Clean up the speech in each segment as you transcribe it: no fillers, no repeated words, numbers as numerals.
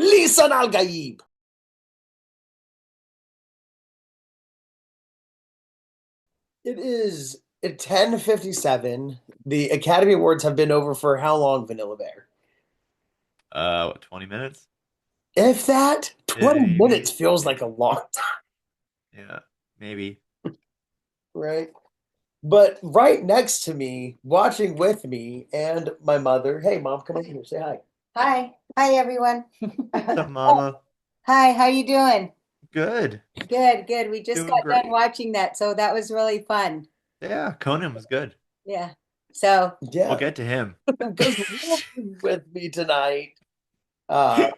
Lisan Al Gaib. It is at 10:57. The Academy Awards have been over for how long, Vanilla Bear? What, 20 minutes? If that, Yeah, 20 minutes maybe. feels like a long time, Yeah, maybe. right? But right next to me, watching with me, and my mother. Hey, Mom, come over here. Say hi. Hi. Hi, everyone. What's up, Mama? Hi, how you doing? Good. Good, good. We just Doing got done great. watching that, so that was really fun. Yeah, Conan was good. Yeah. So, We'll Yeah, get to him. because Wolf is with me tonight. Uh,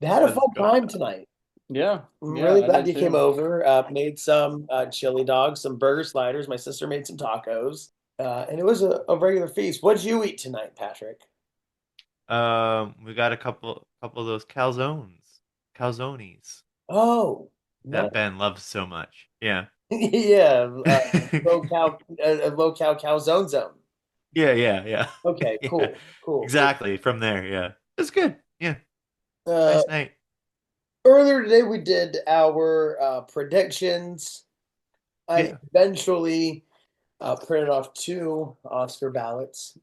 had a What's fun going time on? tonight. Yeah, I'm yeah, really I glad did you came too. over. Made some chili dogs, some burger sliders. My sister made some tacos, and it was a regular feast. What'd you eat tonight, Patrick? We got a couple of those calzones Oh, that nice. Ben loves so much. Yeah. Yeah, Yeah, low cal calzone zone. yeah. Okay, Yeah. cool, cool. Exactly. From there, yeah. It's good. Yeah. Uh, Nice night. Earlier today we did our predictions. I Yeah. eventually printed off two Oscar ballots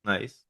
Nice.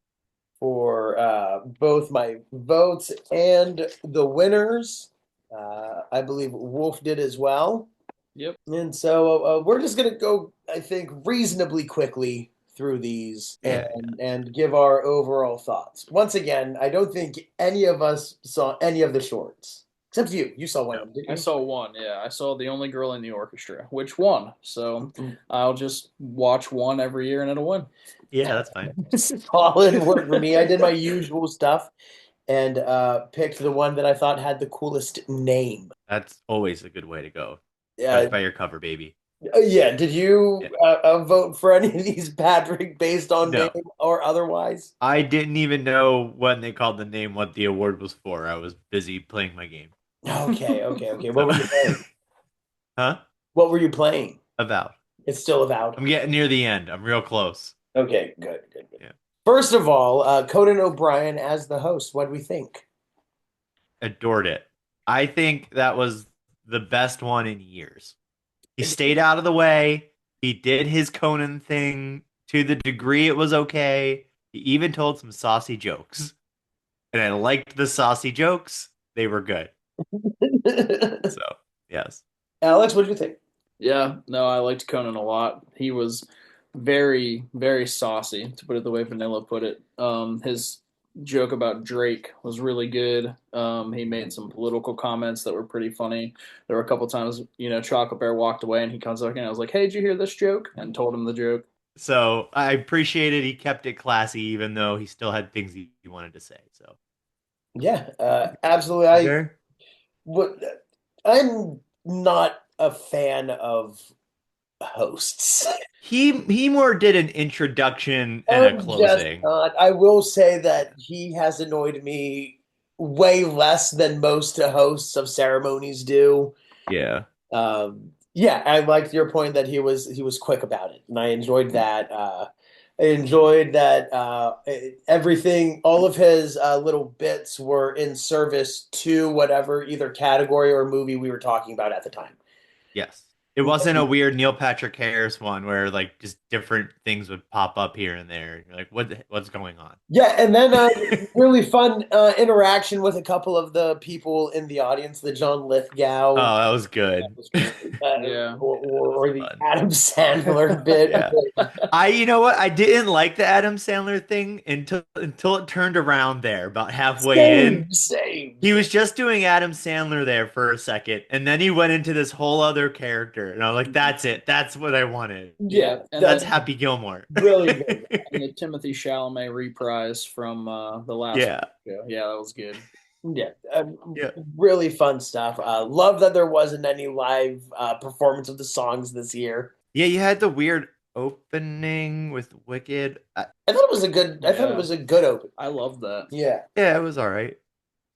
for both my votes and the winners. I believe Wolf did as well. Yep. And so we're just going to go, I think, reasonably quickly through these Yeah, yeah. and give our overall thoughts. Once again, I don't think any of us saw any of the shorts, except you. You saw one No. of them, didn't I you? saw one. Yeah, I saw The Only Girl in the Orchestra, which won. So Mm. I'll just watch one every year and it'll win. Yeah, that's fine. Solid work for me. I did my usual stuff and picked the one that I thought had the coolest name. That's always a good way to go. Yeah, Judge by your cover, baby. yeah. Did you Yeah. vote for any of these, Patrick, based on name No. or otherwise? I didn't even know when they called the name what the award was for. I was busy playing my game. Okay. What So, were you playing? huh? What were you playing? Avowed. It's still Avowed. I'm getting near the end. I'm real close. Okay, good. Yeah. First of all, Conan O'Brien as the host. What do we think? Adored it. I think that was the best one in years. He stayed out of the way. He did his Conan thing to the degree it was okay. He even told some saucy jokes. And I liked the saucy jokes. They were good. So, yes. Alex, what do you think? Yeah, no, I liked Conan a lot. He was very, very saucy, to put it the way Vanilla put it. His joke about Drake was really good. He made some political comments that were pretty funny. There were a couple times, Chocolate Bear walked away and he comes back and I was like, "Hey, did you hear this joke?" And told him the joke. So I appreciated he kept it classy, even though he still had things he wanted to say. So Yeah, absolutely. there, What I'm not a fan of hosts. he more did an introduction and a I'm just closing. not. I will say that he has annoyed me way less than most hosts of ceremonies do. Yeah. Yeah, I liked your point that he was quick about it, and I enjoyed that. I enjoyed that everything, all of his little bits were in service to whatever either category or movie we were talking about at the time. Yes. It wasn't a weird Neil Patrick Harris one where like just different things would pop up here and there. You're like, what's going on? Yeah, and then really fun interaction with a couple of the people in the audience, the John Lithgow Oh, that was good. was great. Yeah. That was Or the fun. Adam Sandler bit. Yeah. You know what? I didn't like the Adam Sandler thing until it turned around there, about halfway in. Same. He was just doing Adam Sandler there for a second, and then he went into this whole other character, and I'm like, that's it. That's what I wanted. Yeah, Yeah, and That's that's then Happy Gilmore. really good. and the Timothy Chalamet reprise from the last Yeah. show. Yeah, that was good. Yeah, Yeah. really fun stuff. Love that there wasn't any live performance of the songs this year. Yeah, you had the weird opening with Wicked. I thought it was a good. I thought it Yeah, was a good open. I love that. Yeah, Yeah, it was all right.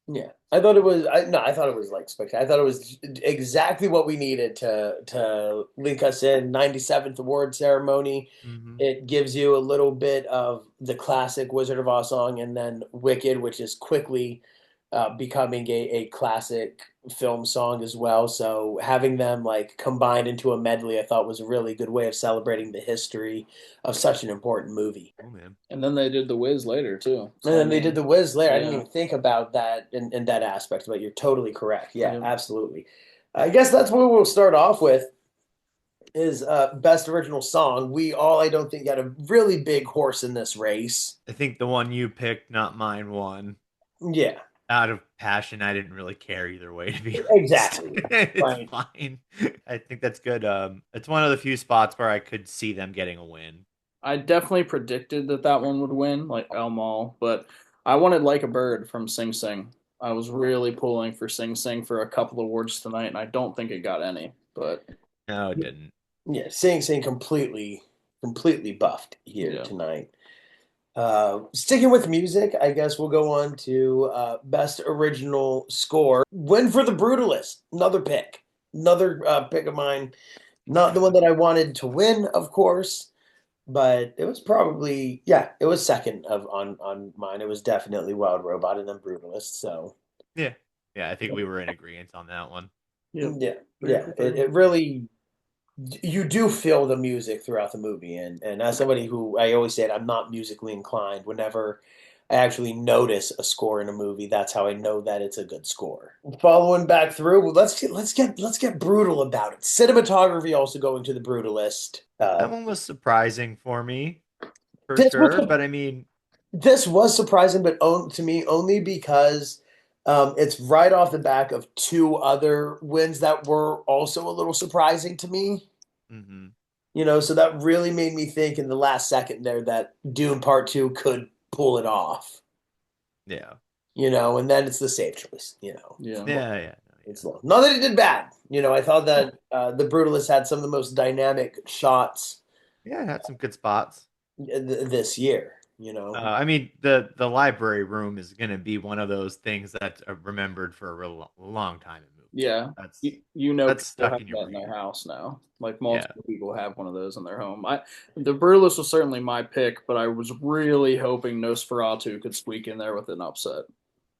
yeah. I thought it was. No, I thought it was like spectacular. I thought it was exactly what we needed to link us in. 97th award ceremony. Hmm. It gives you a little bit of the classic Wizard of Oz song, and then Wicked, which is quickly becoming a classic film song as well. So having them like combined into a medley, I thought was a really good way of celebrating the history of such an important movie. Oh man. And then they did the Wiz later too. And then they did the Wiz later. I didn't Yeah. even think about that in that aspect, but you're totally correct. Yeah, Yeah. absolutely. I guess that's what we'll start off with is best original song. We all, I don't think, got a really big horse in this race. I think the one you picked, not mine, won. Yeah, Out of passion, I didn't really care either way, to be honest. exactly. It's Right. fine. I think that's good. It's one of the few spots where I could see them getting a win. I definitely predicted that one would win, like El Mal, but I wanted Like a Bird from Sing Sing. I was really pulling for Sing Sing for a couple awards tonight, and I don't think it got any. But No, it didn't. Yeah, Sing completely buffed here Yeah. tonight. Sticking with music, I guess we'll go on to best original score. Win for The Brutalist. Another pick. Another pick of mine. Not the one that I wanted to win, of course, but it was probably it was second on mine. It was definitely Wild Robot and then Brutalist. So Yeah. Yeah, I think we were in agreement on that one. yeah, it really, you do feel the music throughout the movie, and as somebody who I always said I'm not musically inclined, whenever I actually notice a score in a movie, that's how I know that it's a good score. Following back through, well, let's get brutal about it. Cinematography also going to The Brutalist. That one was surprising for me, for This was sure. a- But I mean, This was surprising, but to me only because it's right off the back of two other wins that were also a little surprising to me. mhm. So that really made me think in the last second there that Dune Part 2 could pull it off. Yeah. And then it's the safe choice. yeah, Yeah. It's long. Not that it did bad. I thought that The Brutalist had some of the most dynamic shots Yeah, it had some good spots. this year. I mean, the library room is going to be one of those things that's remembered for a real long time in movies. yeah. That's You know, that's people stuck have in your that in their brain. house now. Like multiple people have one of those in their home. The Brutalist was certainly my pick, but I was really hoping Nosferatu could squeak in there with an upset.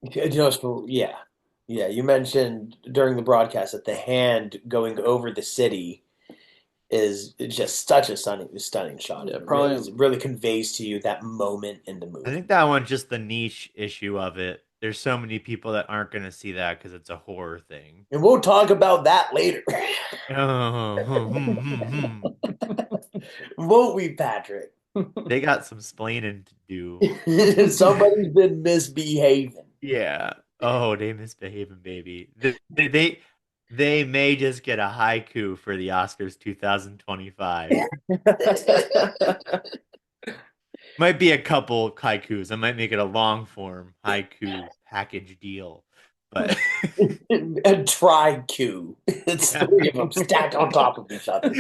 Yeah. You mentioned during the broadcast that the hand going over the city is just such a stunning shot. Yeah, It probably- really conveys to you that moment in the movie. I think that one's just the niche issue of it. There's so many people that aren't going to see that because it's a horror thing. And we'll talk about that later. Won't we, Patrick? They got some splaining to do. Somebody's been misbehaving. Yeah. Oh, they misbehaving, baby. They may just get a haiku for the Oscars 2025. Might be a couple haikus. I might make it a long form haiku package deal. But A tri-Q. It's three of them stacked on top of each other.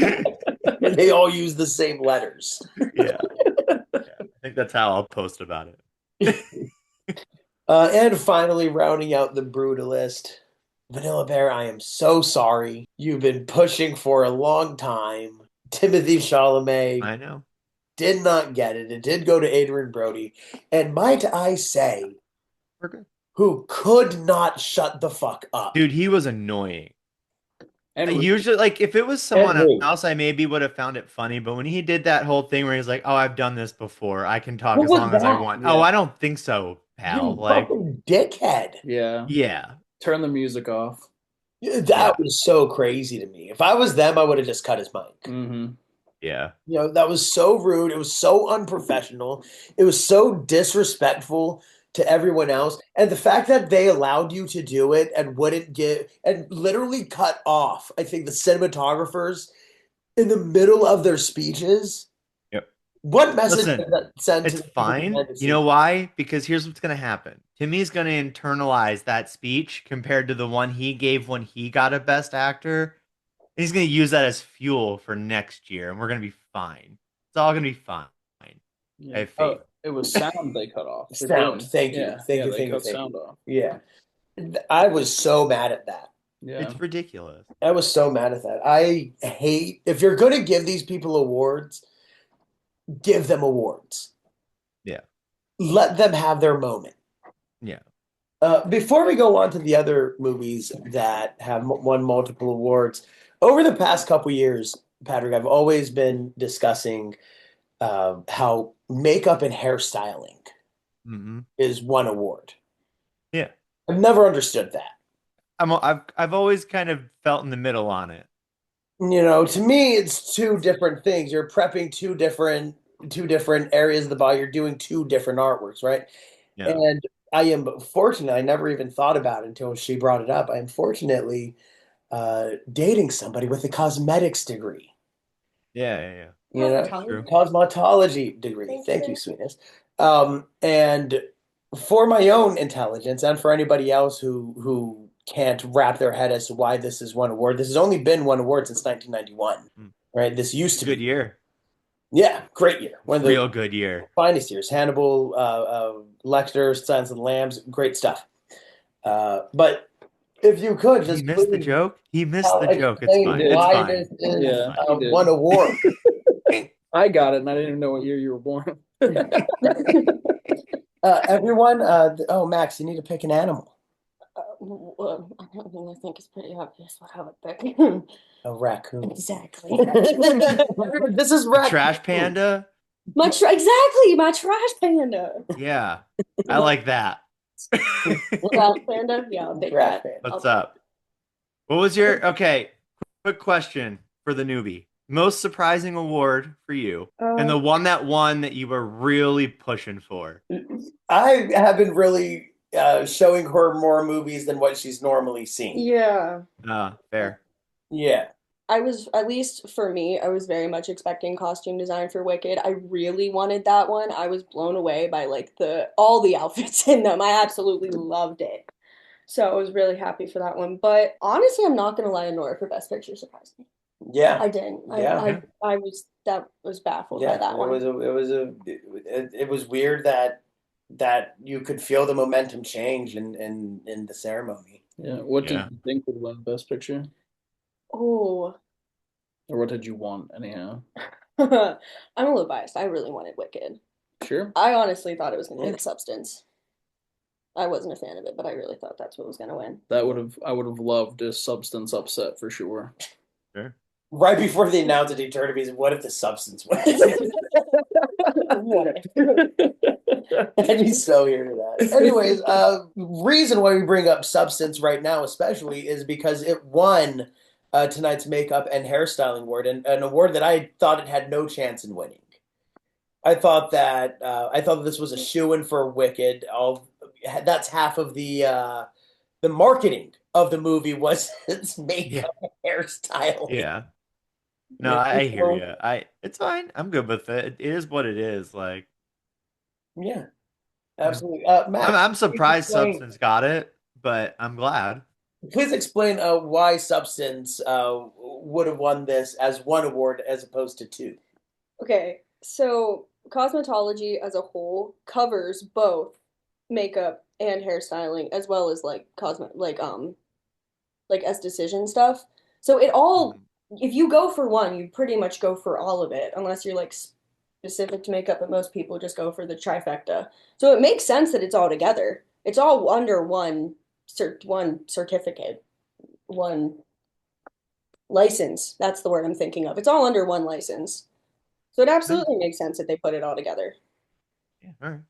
And they all use the same letters. yeah. I think that's how I'll post about it. And finally, rounding out the Brutalist, Vanilla Bear, I am so sorry. You've been pushing for a long time. Timothy Chalamet I know. did not get it. It did go to Adrian Brody. And might I say, We're good. who could not shut the fuck up. Dude, he was annoying. And Usually, like, if it was someone Henry. else, I maybe would have found it funny. But when he did that whole thing where he's like, "Oh, I've done this before. I can talk What as was long as I that? want." Yeah. Oh, I don't think so, You pal. Like, fucking dickhead. yeah, turn the music off. That was so crazy to me. If I was them, I would have just cut his mic. Mm-hmm. yeah. That was so rude. It was so unprofessional. It was so disrespectful to everyone else. And the fact that they allowed you to do it and wouldn't give and literally cut off, I think, the cinematographers in the middle of their speeches. Yep. What message Listen, does that send to It's the people fine. behind the You know scenes? why? Because here's what's going to happen. Timmy's going to internalize that speech compared to the one he gave when he got a Best Actor. And he's going to use that as fuel for next year, and we're going to be fine. It's all going to be fine. I have faith. It was sound they cut off. Sound. Thank you. Yeah, Thank you. they Thank you. cut Thank sound you. off. Yeah. I was so mad at that. Yeah. It's ridiculous. I was so mad at that. I hate, if you're going to give these people awards, give them awards. Yeah. Let them have their moment. Yeah. Before we go on to the other movies that have won multiple awards, over the past couple years, Patrick, I've always been discussing how makeup and hairstyling Hmm. is one award. Yeah. I've never understood that. I've always kind of felt in the middle on it. To me, it's two different things. You're prepping two different areas of the body. You're doing two different artworks, right? Yeah. And I am fortunate. I never even thought about it until she brought it up. I am fortunately dating somebody with a cosmetics degree. Yeah. Yeah. Yeah. Cosmetology. True. Cosmetology degree. Thank Thank you, you. sweetness. And for my own intelligence, and for anybody else who can't wrap their head as to why this is one award, this has only been one award since 1991, Mm. right? This used to Good be, year. yeah, great year, one of the Real good year. finest years. Hannibal, Lecter, Silence of the Lambs, great stuff. But if you could He just missed the please joke. He missed the joke. It's explain fine. It's why fine. this is It's Yeah, fine. he did. one award. I got it, and I didn't even know what year you were born. Everyone, oh, Max, you need to pick an animal. Well, I mean, I think it's pretty obvious what I would pick. A raccoon. Exactly. This is A raccoon. trash panda. Exactly, my trash panda. Yeah. I like that. Trash panda? Yeah, I'll take Trash that. panda. What's up? What was your okay? Quick question for the newbie. Most surprising award for you, and the one that won that you were really pushing for. I have been really showing her more movies than what she's normally seen. Yeah. Fair. Yeah. I was, at least for me, I was very much expecting costume design for Wicked. I really wanted that one. I was blown away by like all the outfits in them. I absolutely loved it. So I was really happy for that one. But honestly, I'm not gonna lie, Nora for Best Picture surprised me. Yeah. I didn't. Yeah. I was baffled Yeah. by that one. It was weird that you could feel the momentum change in the ceremony. Yeah. What Yeah. did you think would win Best Picture? Oh, Or what did you want, anyhow? I'm a little biased. I really wanted Wicked. Sure. I honestly thought it was gonna be The Substance. I wasn't a fan of it, but I really thought that's what was gonna win. I would have loved a Substance upset for sure. Sure. Right before they announced it, he turned to me and said, "What if the substance wins?" I'd be so here to that. Anyways, reason why we bring up Substance right now, especially, is because it won tonight's makeup and hairstyling award, and an award that I thought it had no chance in winning. I thought this was a shoo-in for Wicked. That's half of the marketing of the movie was its makeup and hairstyling. Yeah. No, I hear you. It's fine. I'm good with it. It is what it is. Like, Yeah, absolutely. Max, I'm surprised explain- Substance got it, but I'm glad. please explain why Substance would have won this as one award as opposed to two. Okay, so cosmetology as a whole covers both makeup and hairstyling as well as like like esthetician stuff. So it all, if you go for one, you pretty much go for all of it unless you're like specific to makeup, but most people just go for the trifecta. So it makes sense that it's all together. It's all under one certificate, one license. That's the word I'm thinking of. It's all under one license. So it absolutely makes sense that they put it all together. Yeah, all right.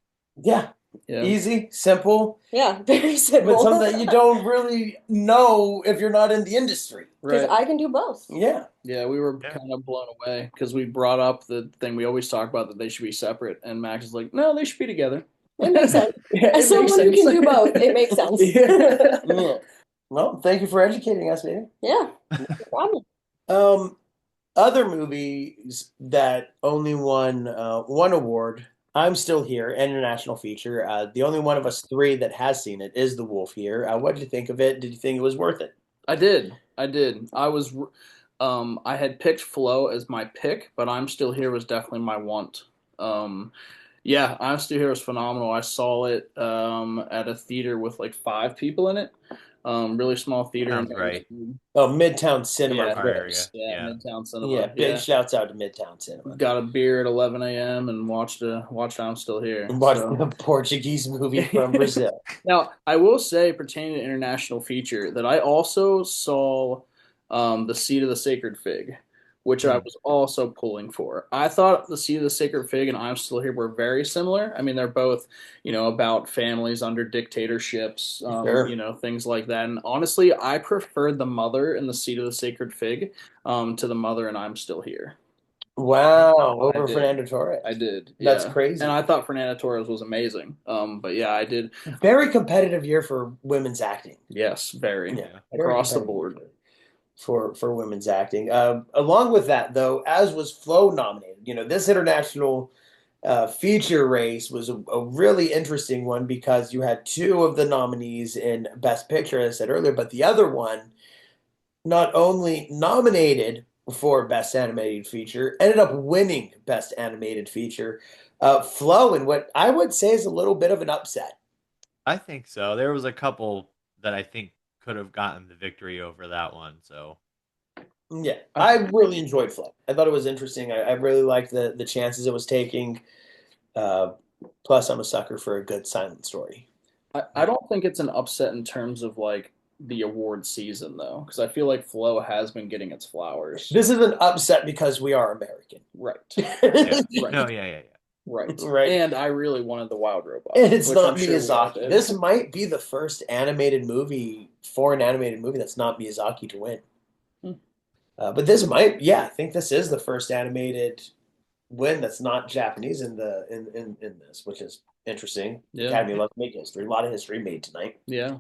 Yeah, Yeah. easy, simple, Yeah, very simple. but something that you don't really know if you're not in the industry. Because Right. I can do both. Yeah, Yeah, we were Yeah. kind of blown away because we brought up the thing we always talk about, that they should be separate, and Max is like, "No, they should be together." It makes sense. Yeah, As it someone makes who can sense. do both, it makes sense. Yeah. Well, thank you for educating us, baby. Yeah, no problem. Other movies that only won one award. I'm Still Here, international feature. The only one of us three that has seen it is The Wolf here. What did you think of it? Did you think it was worth it? I did. I had picked Flow as my pick, but I'm Still Here was definitely my want. Yeah, I'm Still Here was phenomenal. I saw it at a theater with like 5 people in it. Really small theater in Sounds right. Harrisburg. Oh, Midtown Cinema, Yeah, of Our area. course. yeah, Yeah. Midtown Yeah, Cinema. big Yeah, shouts out to Midtown Cinema. got a beer at 11 a.m. and watched I'm Still Here. And watched So a Portuguese movie from Brazil. now I will say, pertaining to international feature, that I also saw the Seed of the Sacred Fig, which I Hmm. was also pulling for. I thought the Seed of the Sacred Fig and I'm Still Here were very similar. I mean, they're both, about families under dictatorships, Sure. things like that. And honestly, I preferred the mother in the Seed of the Sacred Fig to the mother in I'm Still Here. Wow, I over did. Fernando Torres. I did. That's Yeah. And crazy. I thought Fernanda Torres was amazing. But yeah, I did. Very competitive year for women's acting. Yes, very. Yeah, very Across the competitive board. for women's acting. Along with that, though, as was Flo nominated, this international feature race was a really interesting one because you had two of the nominees in Best Picture, as I said earlier, but the other one not only nominated for Best Animated Feature, ended up winning Best Animated Feature. Flo, in what I would say is a little bit of an upset. I think so. There was a couple that I think could have gotten the victory over that one. So Yeah, I really enjoyed Flo. I thought it was interesting. I really liked the chances it was taking. Uh, Plus, I'm a sucker for a good silent story. I don't think it's an upset in terms of like the award season though, because I feel like Flo has been getting its flowers. This is an upset because we are American. Right. yeah. Right. No, yeah. Right. Right. And I really wanted the Wild Robot. And it's which not I'm sure we all Miyazaki. did. This might be the first foreign animated movie that's not Miyazaki to win. Hmm. But this might, yeah, I think this is the first animated win that's not Japanese in this, which is interesting. Yeah. Academy loves to make history. A lot of history made tonight. Yeah.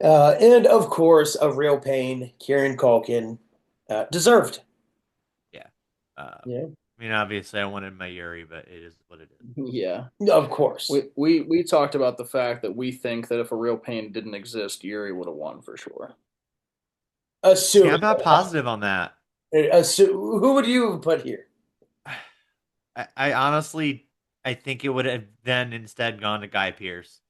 And of course, a real pain. Kieran Culkin deserved. Yeah. Yeah. I mean, obviously, I wanted my Yuri, but it is what it is. Yeah. Of course. We talked about the fact that we think that if a real pain didn't exist, Yuri would have won for sure. Assume. Yeah, I'm not positive on that. Who would you put here? I honestly, I think it would have then instead gone to Guy Pearce.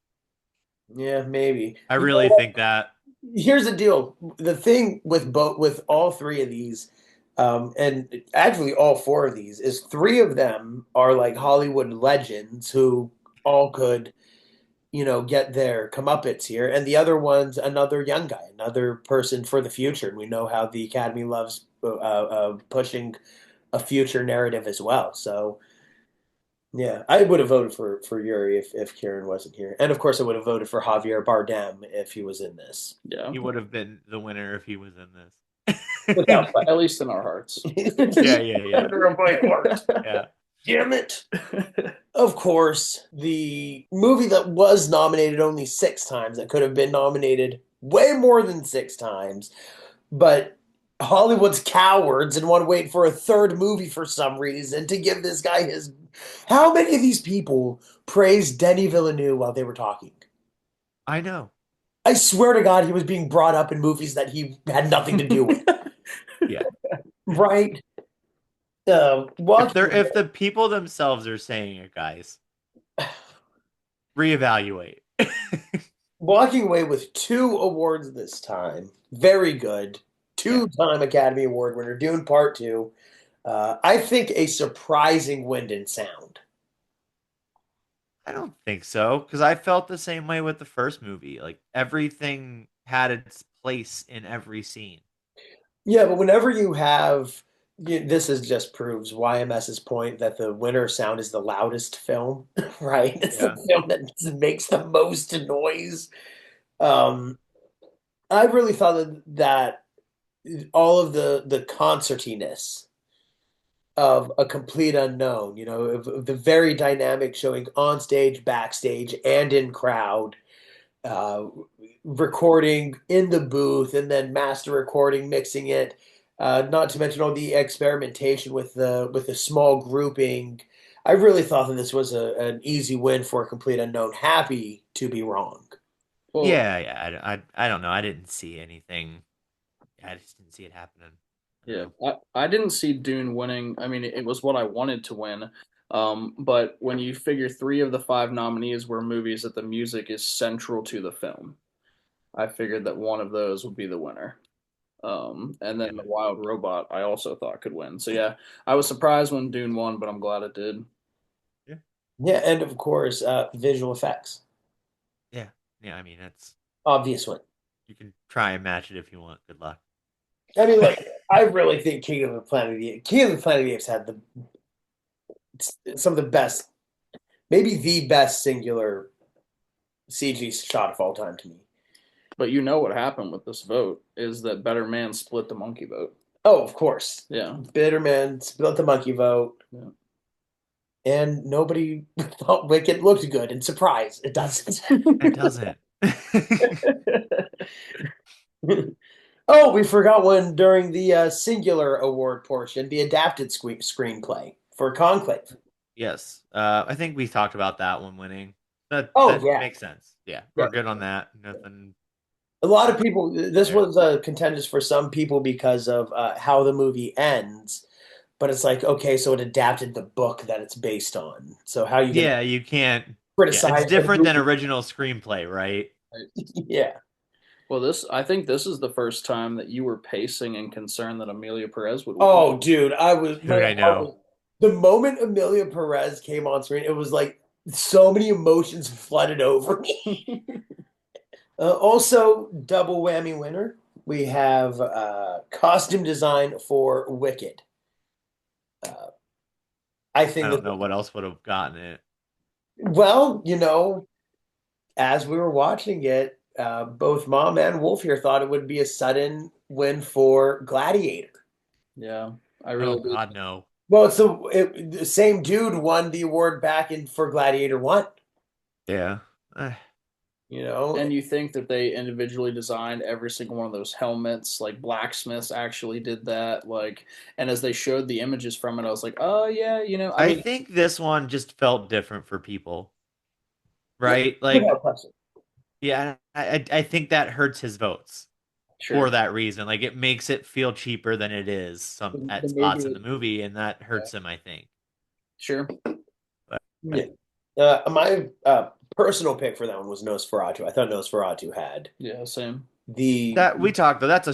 Yeah, maybe. I really think that. Here's the deal. The thing with all three of these, and actually all four of these, is three of them are like Hollywood legends who all could, get their comeuppance here, and the other one's another young guy, another person for the future. And we know how the Academy loves pushing a future narrative as well. So. Yeah, I would have voted for Yuri if Kieran wasn't here, and of course I would have voted for Javier Bardem if he was in this. Yeah. He would have been the winner if he was in this. At least in our hearts. Yeah. Under a white heart. Yeah. Damn it! Of course, the movie that was nominated only 6 times, that could have been nominated way more than 6 times, but Hollywood's cowards and want to wait for a third movie for some reason to give this guy his. How many of these people praised Denis Villeneuve while they were talking? I know. I swear to God, he was being brought up in movies that he had nothing to do with. Yeah. Right? If the people themselves are saying it, guys, reevaluate. Walking away with 2 awards this time. Very good. 2-time Academy Award winner. Dune Part 2. I think a surprising wind and sound. I don't think so, because I felt the same way with the first movie. Like, everything had its place in every scene. Yeah, but whenever you have, this just proves YMS's point that the winter sound is the loudest film, right? It's the film that makes the most noise. I really thought that all of the concertiness of A Complete Unknown, of the very dynamic showing on stage, backstage, and in crowd, recording in the booth, and then master recording, mixing it. Not to mention all the experimentation with the small grouping. I really thought that this was an easy win for A Complete Unknown. Happy to be wrong. Well, yeah. I don't know. I didn't see anything. I just didn't see it happening. yeah. I didn't see Dune winning. I mean, it was what I wanted to win. But when you figure 3 of the 5 nominees were movies that the music is central to the film, I figured that one of those would be the winner. And then the Wild Robot I also thought could win. So yeah, I was surprised when Dune won, but I'm glad it did. Yeah. Yeah, and of course, visual effects. Yeah. Yeah. I mean, it's Obvious one. you can try and match it if you want. Good luck. I mean, like, I really think King of the Planet of the Apes had some of the best, maybe the best singular CG shot of all time to me. But you know what happened with this vote is that Better Man split the monkey vote. Oh, of course. Yeah. Bitterman split the monkey vote. Yeah. And nobody thought Wicked looked good. And surprise, it doesn't. It doesn't. Oh, we forgot one during the singular award portion, the adapted screenplay for Conclave. Yes. I think we talked about that one winning. That Yeah. makes sense. Yeah. Yeah. We're good on that. Nothing. A lot of people, this Yeah. was contentious for some people because of how the movie ends. But it's like, okay, so it adapted the book that it's based on. So how you Yeah, you can't. Yeah, criticize it's different than the original screenplay, right? movie? Yeah. Well, I think this is the first time that you were pacing and concerned that Amelia Perez would win. Oh, dude, I was. Dude, I know. The moment Amelia Perez came on screen, it was like so many emotions flooded over me. Also, double whammy winner. We have costume design for Wicked. I I think don't know what else would have gotten it. well, as we were watching it, both Mom and Wolf here thought it would be a sudden win for Gladiator. Yeah, I Oh really did. God, no. Well, the same dude won the award back for Gladiator 1. Yeah. And you think that they individually designed every single one of those helmets, like blacksmiths actually did that, and as they showed the images from it, I was like, oh yeah, I think this one just felt different for people, right? without question. Yeah, I think that hurts his votes sure. for that reason. Like, it makes it feel cheaper than it is at spots in the movie, and that hurts him, I think. Sure. Yeah. My personal pick for that one was Nosferatu. I thought Nosferatu had Yeah, same. That we talked though. That's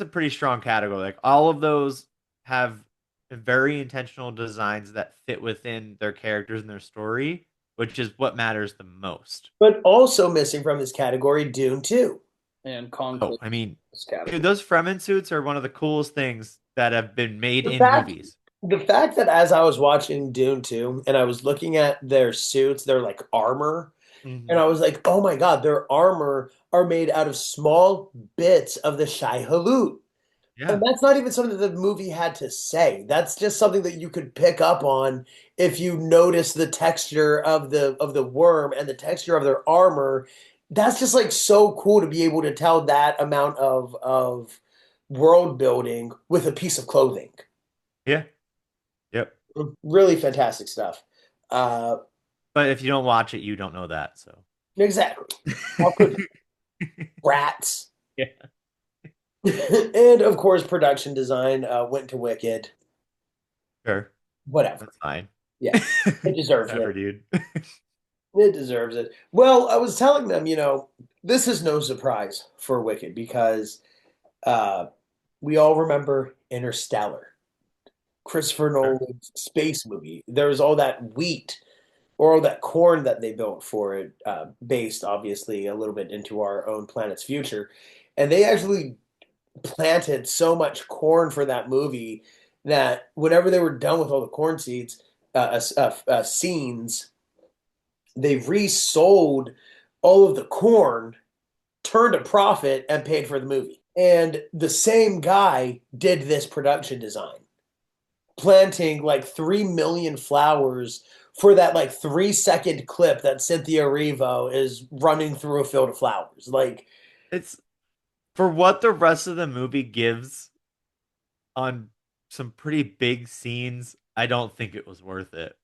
a pretty strong category. Like, all of those have very intentional designs that fit within their characters and their story, which is what matters the most. But also missing from this category, Dune 2. And Conclave. I mean, this category. dude, those Fremen suits are one of the coolest things that have been made The in fact- movies. The fact that as I was watching Dune 2 and I was looking at their suits, their like armor, and I was like, oh my God, their armor are made out of small bits of the Shai Hulud. Yeah. And that's not even something that the movie had to say. That's just something that you could pick up on if you notice the texture of the worm and the texture of their armor. That's just like so cool to be able to tell that amount of world building with a piece of clothing. Yeah. Yep. Really fantastic stuff. But if you don't watch it, you don't know that. So Exactly. How could you? Rats. Yeah. And of course, production design went to Wicked. Sure. Whatever. That's fine. Yeah. It deserves Whatever, it. dude. It deserves it. Well, I was telling them, this is no surprise for Wicked because we all remember Interstellar, Christopher Nolan's space movie. There was all that wheat or all that corn that they built for it, based obviously a little bit into our own planet's future. And they actually planted so much corn for that movie that whenever they were done with all the corn seeds, scenes, they resold all of the corn, turned a profit, and paid for the movie. And the same guy did this production design, planting like 3 million flowers for that like 3-second clip that Cynthia Erivo is running through a field of flowers. Like, It's for what the rest of the movie gives on some pretty big scenes. I don't think it was worth it.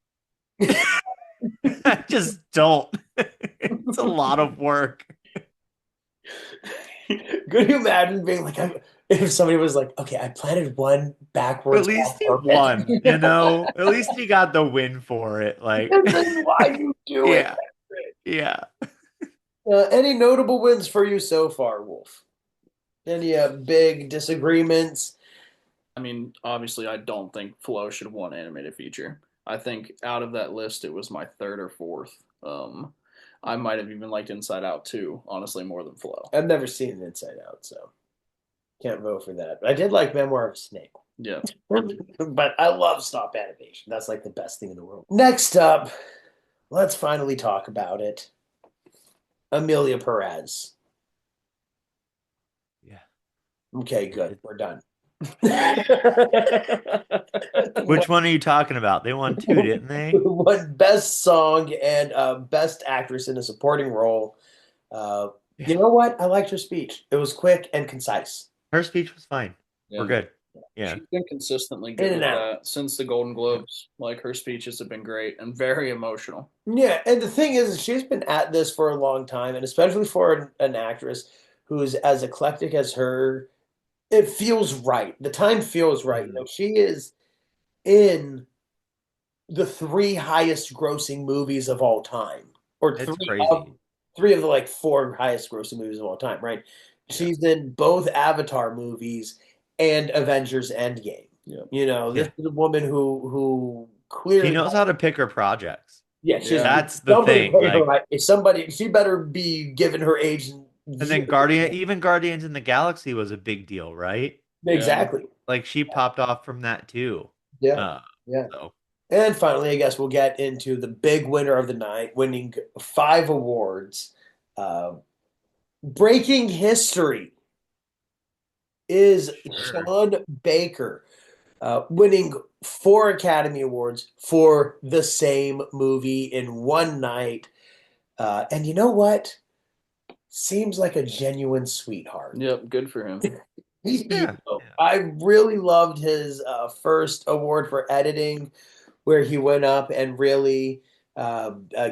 I just don't. It's a lot of work. could you imagine being like, if somebody was like, okay, I planted one backwards. At least on he purpose." won, At least he got the win for it. Like, And then why you do it? yeah, yeah. Any notable wins for you so far, Wolf? Any big disagreements? I mean, obviously, I don't think Flow should have won animated feature. I think out of that list, it was my third or fourth. I might have even liked Inside Out too, honestly, more than Flow. I've never seen Inside Out, so can't vote for that. But I did like Memoir of a Snake. Yeah. But I love stop animation. That's like the best thing in the world. Next up, let's finally talk about it. Amelia Perez. Yeah. Okay, good. We're done. Which one are you talking about? They won 2, didn't they? Won Best Song and Best Actress in a Supporting Role. You know what? I liked her speech. It was quick and concise. Her speech was fine. Yeah. We're good. Yeah. She's been consistently In good and with out. that since the Golden Globes. Like her speeches have been great and very emotional. Yeah, and the thing is, she's been at this for a long time, and especially for an actress who's as eclectic as her, it feels right. The time feels right. You know, she is in the 3 highest grossing movies of all time, or It's three crazy. of three of the like 4 highest grossing movies of all time, right? She's in both Avatar movies and Avengers Endgame. Yeah. You know, this is a woman who She clearly knows how to pick her projects. yeah, she's Yeah. That's the somebody thing. pay her Like, right. If somebody, she better be given her age. and then even Guardians in the Galaxy was a big deal, right? Exactly. Like she popped off from that too. Yeah. Yeah. So And finally, I guess we'll get into the big winner of the night, winning 5 awards. Breaking history is Sure. Sean Baker, winning 4 Academy Awards for the same movie in one night. And you know what? Seems like a genuine sweetheart. Yep, good for him. Yeah. I really loved his first award for editing, where he went up and really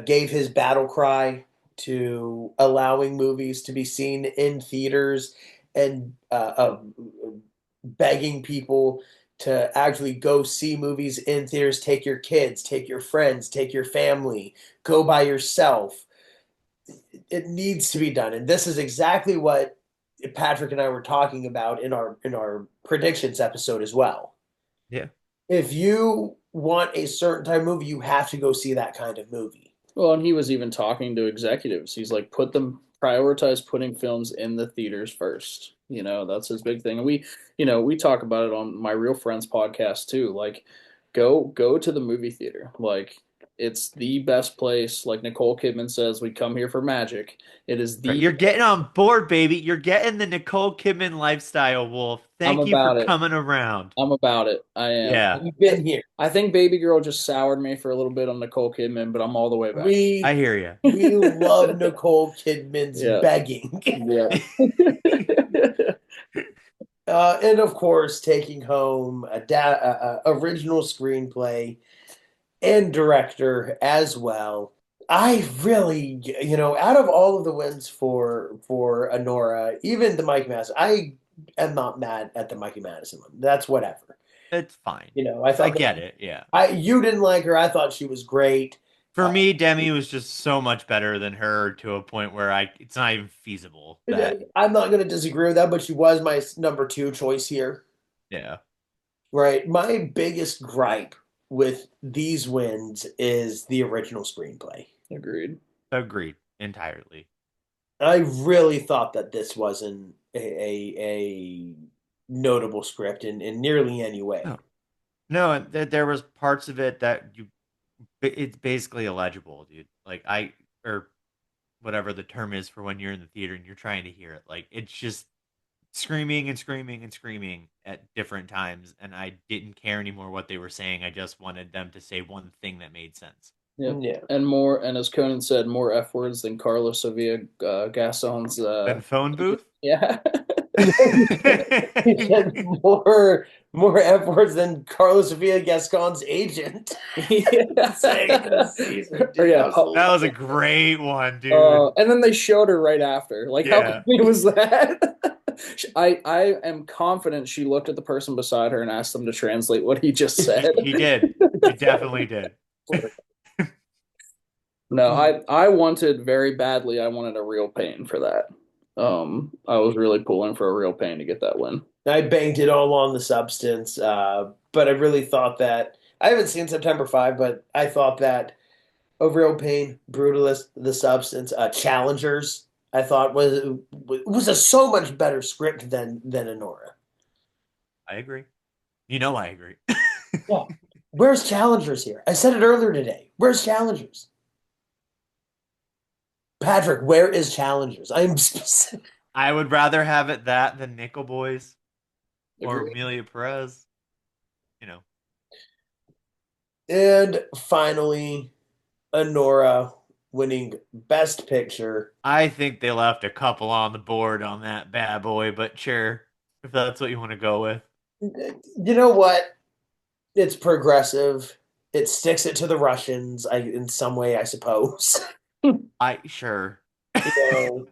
gave his battle cry to allowing movies to be seen in theaters and begging people to actually go see movies in theaters. Take your kids, take your friends, take your family, go by yourself. It needs to be done, and this is exactly what Patrick and I were talking about in our predictions episode as well. Yeah. If you want a certain type of movie, you have to go see that kind of movie. Well, and he was even talking to executives. He's like, prioritize putting films in the theaters first. You know, that's his big thing. And we talk about it on my Real Friends podcast too. Like, go to the movie theater. Like, it's the best place. Like Nicole Kidman says, we come here for magic. It is the You're getting on board, baby. You're getting the Nicole Kidman lifestyle, Wolf. I'm Thank you about for it. coming around. I'm about it. I am. Yeah. You've been here. I think Baby Girl just soured me for a little bit on Nicole Kidman, but I'm all the way back. I hear you. We love Nicole Kidman's Yeah. begging. Yeah. And of course, taking home a original screenplay and director as well. I really, out of all of the wins for Anora, even the Mikey Madison, I am not mad at the Mikey Madison one. That's whatever. It's fine. I thought I get it. Yeah. you didn't like her. I thought she was great. For me, Demi was just so much better than her to a point where it's not even feasible. I'm not going to disagree with that, but she was my number 2 choice here. Yeah. Right. My biggest gripe with these wins is the original screenplay. Agreed. Agreed entirely. I really thought that this wasn't a notable script in nearly any way. No, and there was parts of it that it's basically illegible, dude. Like or whatever the term is for when you're in the theater and you're trying to hear it. Like it's just screaming and screaming and screaming at different times, and I didn't care anymore what they were saying. I just wanted them to say one thing that made sense. Yeah. And as Conan said, more F words than Carlos Sevilla Gaston's Then phone booth? Yeah. He said more F words than Carlos Villa Gascon's agent. That was a great one, dude. And then they showed her right after. Like, how funny was that? I am confident she looked at the person beside her and asked them to translate what he just said. He did. He definitely did. No, I wanted very badly. I wanted a real pain for that. I was really pulling for a real pain to get that win. I banked it all on the substance, but I really thought that I haven't seen September 5, but I thought that A Real Pain, Brutalist, The Substance, Challengers, I thought was a so much better script than Anora. I agree. You know, I agree. Yeah. Where's Challengers here? I said it earlier today. Where's Challengers? Patrick, where is Challengers? I'm specific. I would rather have it that than Nickel Boys or Agreed. Amelia Perez. You know, And finally, Anora winning Best Picture. I think they left a couple on the board on that bad boy, but sure, if that's what you want to go with. You know what? It's progressive. It sticks it to the Russians, in some way, I suppose. I sure. You know,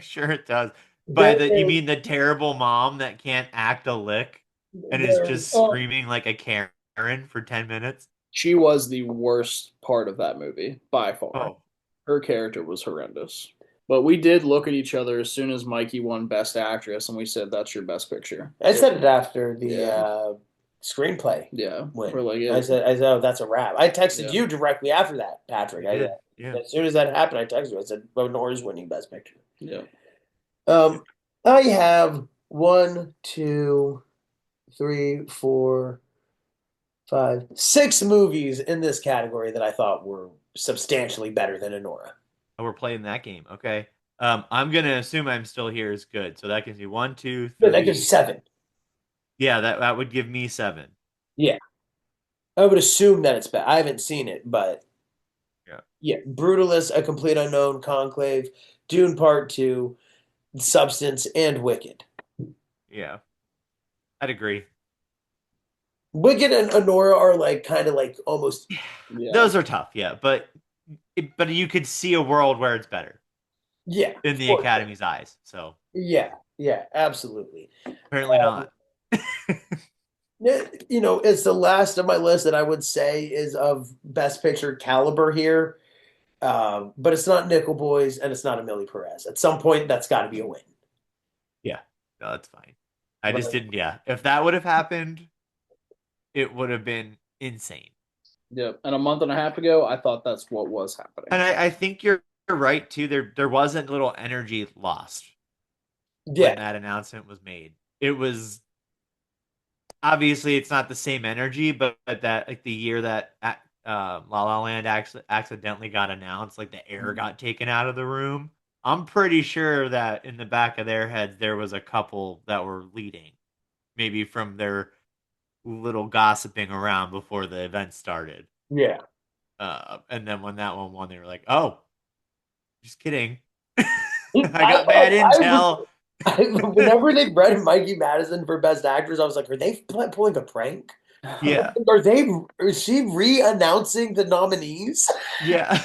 Sure it does. But you there- mean the terrible mom that can't act a lick and is there- just oh, screaming like a Karen for 10 minutes? She was the worst part of that movie by far. Oh, Her character was horrendous. But we did look at each other as soon as Mikey won Best Actress, and we said, "That's your best picture." I said it after the Yeah. screenplay Yeah, win. we're like, I said, oh, that's a wrap. I texted Yeah. you directly after that, Patrick. you did. Yeah. As soon as that happened, I texted you. I said, Nora's winning Best Picture. yeah. I have 1, 2, 3, 4, 5, 6 movies in this category that I thought were substantially better than Anora. Oh, we're playing that game. Okay. I'm gonna assume I'm still here is good. So that gives me 1, 2, 3. Yeah, that gives 7. Yeah, that would give me 7. Yeah. I would assume that it's better. I haven't seen it, but yeah. Brutalist, A Complete Unknown, Conclave, Dune Part 2, Substance, and Wicked. Yeah. I'd agree. Wicked and Anora are like kind of like almost Yeah. Those are tough, yeah, but you could see a world where it's better yeah. in the for- Academy's eyes. So Yeah, absolutely. apparently not. You know, it's the last of my list that I would say is of Best Picture caliber here. But it's not Nickel Boys and it's not Amelia Perez. At some point, that's got to be a win. Yeah, no, that's fine. I just Right. didn't. Yeah, if that would have happened, it would have been insane. Yep. And a month and a half ago, I thought that's what was happening. And I think you're right too. There wasn't little energy lost when Yeah, that announcement was made. It was obviously it's not the same energy, but that like the year that La La Land accidentally got announced, like the air got taken out of the room. I'm pretty sure that in the back of their heads there was a couple that were leading, maybe from their little gossiping around before the event started. yeah. And then when that one won, they were like, "Oh, just kidding." I got bad intel. Whenever they read Mikey Madison for Best Actress, I was like, are they pulling a prank? Yeah, Is she re-announcing the nominees? yeah.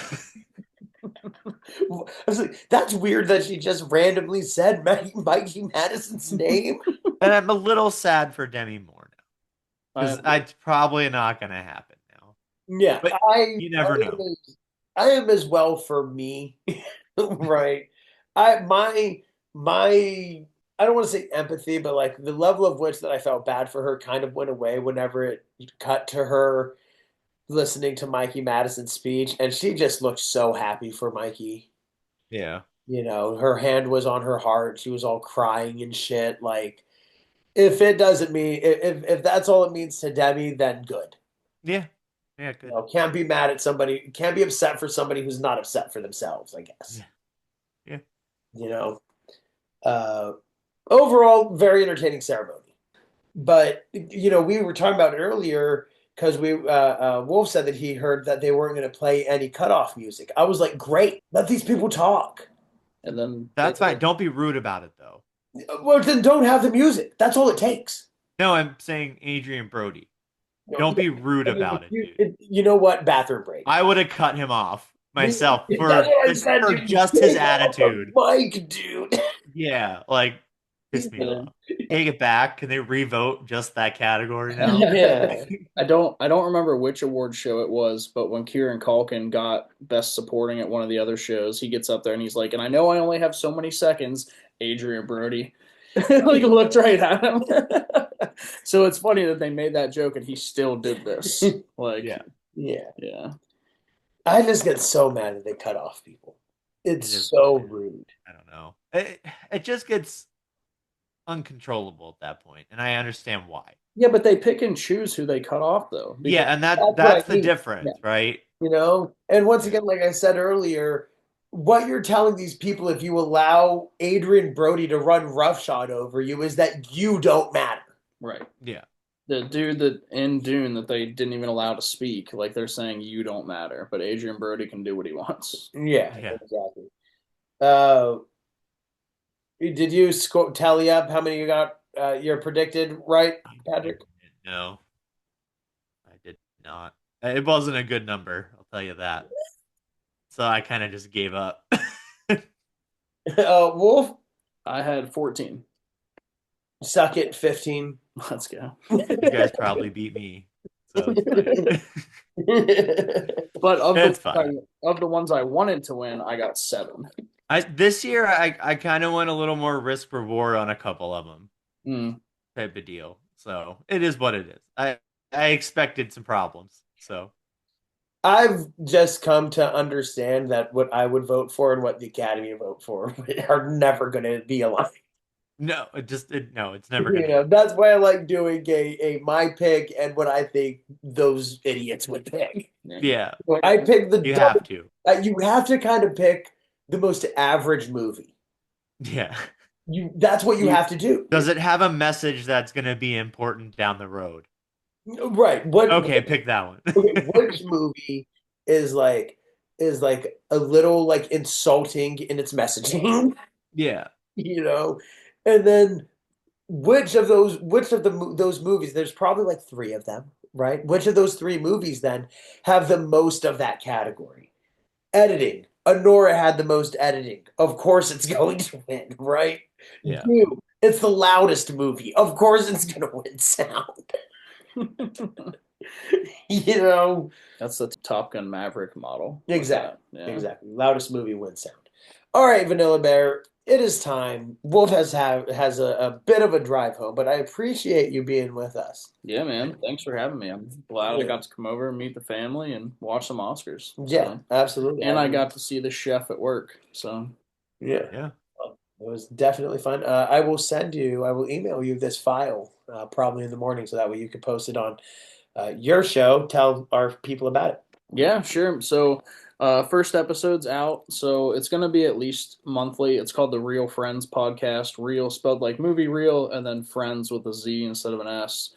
I was like, that's weird that she just randomly said Mikey Madison's name. And I'm a little sad for Demi Moore now. Because I- it's probably not going to happen now. Yeah, But you never know. I am as well for me, right? My I don't want to say empathy, but like the level of which that I felt bad for her kind of went away whenever it cut to her listening to Mikey Madison's speech, and she just looked so happy for Mikey. Yeah. You know, her hand was on her heart. She was all crying and shit. Like, if it doesn't mean if that's all it means to Demi, then good. Yeah. Yeah, good. You know, can't be mad at somebody. Can't be upset for somebody who's not upset for themselves. I guess. Yeah. You know, overall, very entertaining ceremony. But you know, we were talking about it earlier because Wolf said that he heard that they weren't going to play any cutoff music. I was like, great, let these people talk. And then That's fine. Don't be rude about it, though. Well, then don't have the music. That's all it takes. No, I'm saying Adrian Brody. Don't be rude about it, dude. You know what? Bathroom break. I would have cut him off myself for That's what I said, for dude. just his Get off the attitude. Mike, dude. Yeah, like Piss me off. Take it back. Can they revote just that category now? Yeah. I don't remember which award show it was, but when Kieran Culkin got Best Supporting at one of the other shows, he gets up there and he's like, "And I know I only have so many seconds." Adrian Brody like looked right at him. So it's funny that they made that joke and he still did this. Like, Yeah. yeah. I just get so mad that they cut off people. It's It is so what it is. rude. I don't know. It just gets uncontrollable at that point, and I understand why. Yeah, but they pick and choose who they cut off, though. because- Yeah, and that's what that's I the mean. difference, right? You know? And once again, like I said earlier, what you're telling these people if you allow Adrian Brody to run roughshod over you is that you don't matter. Right. Yeah. The dude that in Dune that they didn't even allow to speak, like they're saying you don't matter, but Adrian Brody can do what he wants. Yeah, Yeah. exactly. Did you tally up how many you got your predicted right, Patrick? No, I did not. It wasn't a good number, I'll tell you that. So I kind of just gave up. Wolf, I had 14. suck it, 15. Let's go. You guys probably beat me. So it's fine. But It's fine. of the ones I wanted to win, I got 7. This year, I kind of went a little more risk reward on a couple of them, Mm. type of deal. So it is what it is. I expected some problems. So I've just come to understand that what I would vote for and what the Academy would vote for are never going to be aligned. no, it's never gonna. You know, that's why I like doing a my pick and what I think those idiots would pick. Yeah, I pick the you have to. you have to kind of pick the most average movie. Yeah. That's what you have to do. Does it have a message that's gonna be important down the road? Right. Okay, pick that one. Okay, which movie is like a little like insulting in its messaging, Yeah. you know? And then which of those movies, there's probably like 3 of them, right? Which of those 3 movies then have the most of that category? Editing. Anora had the most editing. Of course it's going to win, right? Yeah. 2, it's the loudest movie. Of course it's going to win sound. You know? That's the Top Gun Maverick model. Exactly. Yeah. Exactly. Loudest movie wins sound. All right, Vanilla Bear, it is time. Wolf has a bit of a drive home, but I appreciate you being with us. Yeah, man. Thanks for having me. I'm glad I got to come over and meet the family and watch some Oscars. Yeah, So- absolutely. And I got to see the chef at work. So yeah. Yeah. It was definitely fun. I will email you this file probably in the morning so that way you can post it on your show. Tell our people about it. yeah, sure. So first episode's out. So it's going to be at least monthly. It's called the Real Friends Podcast. Real spelled like movie real, and then Friends with a Z instead of an S.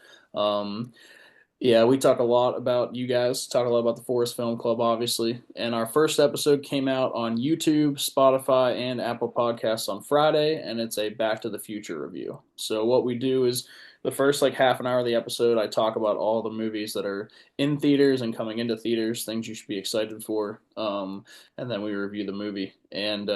Yeah, we talk a lot about you guys, talk a lot about the Forest Film Club, obviously. And our first episode came out on YouTube, Spotify, and Apple Podcasts on Friday, and it's a Back to the Future review. So what we do is the first like half an hour of the episode, I talk about all the movies that are in theaters and coming into theaters, things you should be excited for, and then we review the movie. And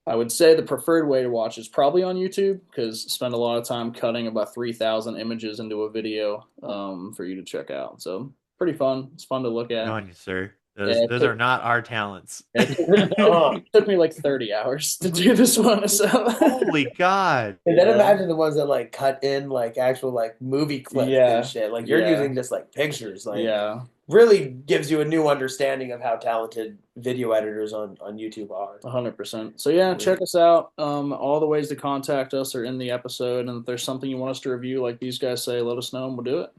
I would say the preferred way to watch is probably on YouTube because spend a lot of time cutting about 3,000 images into a video for you to check out. So pretty fun. It's fun to look Good at. on you, sir. Yeah, Those are not our talents. It took me like 30 hours to do this one. So Holy God. And then Yeah. imagine the ones that like cut in like actual like movie clips Yeah. and shit. Like you're Yeah. using just like pictures. Like yeah, really gives you a new understanding of how talented video editors on YouTube are. 100%. So yeah, check us out. All the ways to contact us are in the episode. And if there's something you want us to review, like these guys say, let us know and we'll do it.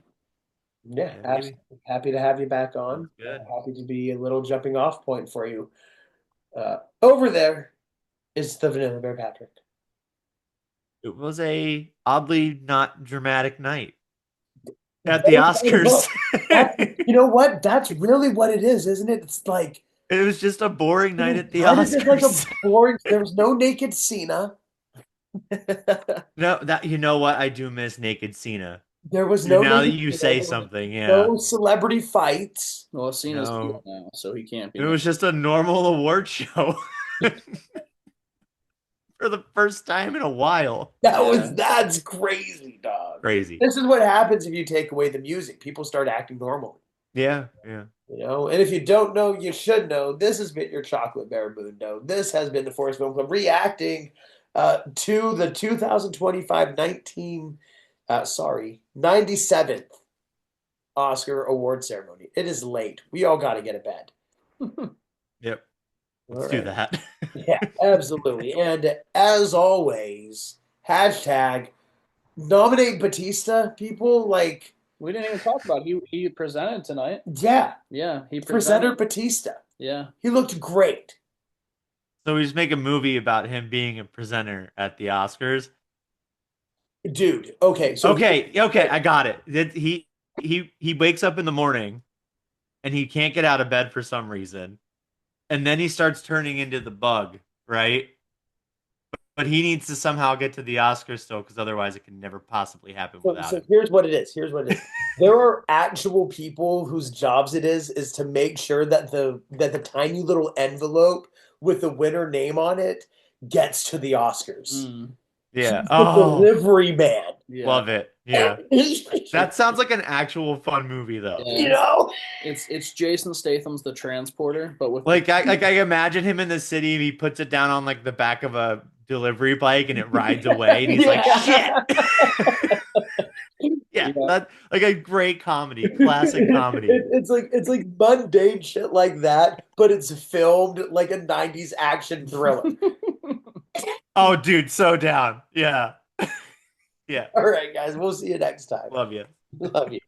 Yeah, Yeah, absolutely. Happy to have you back on. Good. Happy to be a little jumping off point for you. Over there is the Vanilla Bear Patrick. It was a oddly not dramatic night at the Oscars. You know what? That's really what it is, isn't it? It's like It was just a boring night at the why is it like a Oscars. boring. There was no naked Cena. No, you know what? I do miss Naked Cena. There was no. Now that naked you Cena. say There was something, yeah. No celebrity fights. Well, Cena's No. here now, so he can't be. It was just a normal award show. for the first time in a while. That's crazy, dog. Crazy. This is what happens if you take away the music. People start acting normally. Yeah. You know, and if you don't know, you should know. This has been your Chocolate Bear Mundo. This has been the Forest Film Club reacting to the 2025 97th Oscar award ceremony. It is late. We all got to get to bed. Yep. Let's All do right. that. Yeah, absolutely. And as always, hashtag nominate Batista. People like, We didn't even talk about it. He presented tonight. yeah, Yeah, he presenter presented. Batista. Yeah. He looked great. So we just make a movie about him being a presenter at the Oscars. Dude, okay. So Okay, I got it. He wakes up in the morning and he can't get out of bed for some reason. And then he starts turning into the bug, right? But he needs to somehow get to the Oscars still, because otherwise it can never possibly happen without So him. here's what it is. There are actual people whose jobs it is to make sure that the tiny little envelope with the winner name on it gets to the Oscars. Mm, Yeah. The Oh, delivery man. yeah. love it. Yeah. You That sounds like an actual fun movie, though. Yeah. know? It's Jason Statham's The Transporter, but with Like I imagine him in the city and he puts it down on like the back of a delivery bike and it rides away and he's like, shit. Yeah, that's like a great comedy, classic comedy. It's like mundane shit like that, but it's filmed like a 90s action thriller. Oh, dude, so down. Yeah. Yeah. All right, guys, we'll see you next time. Love you. Love you.